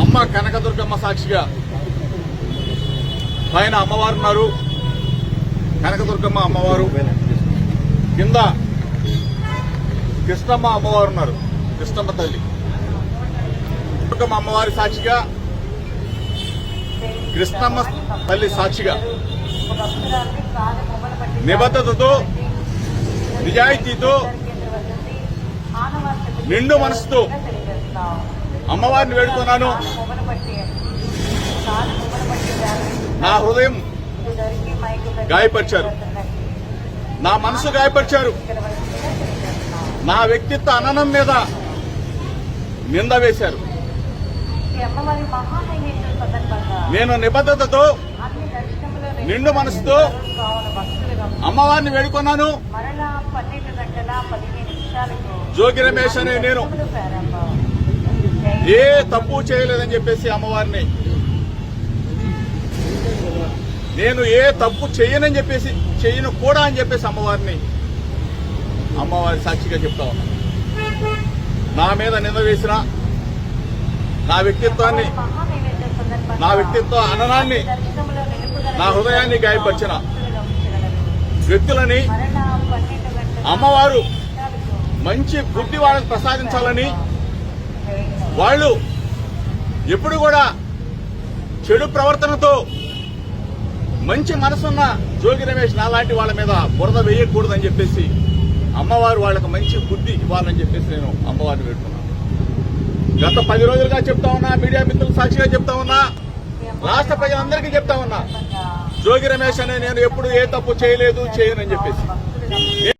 అమ్మ కనకదుర్గమ్మ సాక్షిగా పైన అమ్మవారు ఉన్నారు, కనకదుర్గమ్మ అమ్మవారు, కింద కృష్ణమ్మ అమ్మవారు ఉన్నారు, కృష్ణమ్మ తల్లి. దుర్గమ్మ అమ్మవారి సాక్షిగా, కృష్ణమ్మ తల్లి సాక్షిగా నిబద్ధతతో, నిజాయితీతో, నిండు మనసుతో అమ్మవారిని వేడుకున్నాను. నా హృదయం గాయపరిచారు, నా మనసు గాయపరిచారు, నా వ్యక్తిత్వ అననం మీద నింద వేశారు. నేను నిబద్ధతతో, నిండు మనసుతో అమ్మవారిని వేడుకున్నాను. జోగి రమేష్ అనే నేను ఏ తప్పు చేయలేదని చెప్పేసి అమ్మవారిని, నేను ఏ తప్పు చేయనని చెప్పేసి, చేయను కూడా అని చెప్పేసి అమ్మవారిని, అమ్మవారి సాక్షిగా చెప్తా ఉన్నా. నా మీద నింద వేసిన, నా వ్యక్తిత్వాన్ని, నా వ్యక్తిత్వ అననాన్ని, నా హృదయాన్ని గాయపరిచిన వ్యక్తులని అమ్మవారు మంచి బుద్ధి వాళ్ళని ప్రసాదించాలని, వాళ్ళు ఎప్పుడు కూడా చెడు ప్రవర్తనతో మంచి మనసున్న జోగి రమేష్ నాలాంటి వాళ్ళ మీద బురద వేయకూడదని చెప్పేసి అమ్మవారు వాళ్ళకి మంచి బుద్ధి ఇవ్వాలని చెప్పేసి నేను అమ్మవారిని పెట్టుకున్నాను. గత 10 రోజులుగా చెప్తా ఉన్నా, మీడియా మిత్రుల సాక్షిగా చెప్తా ఉన్నా, రాష్ట్ర ప్రజలందరికీ చెప్తా ఉన్నా, జోగి రమేష్ అనే నేను ఎప్పుడు ఏ తప్పు చేయలేదు, చేయనని చెప్పేసి.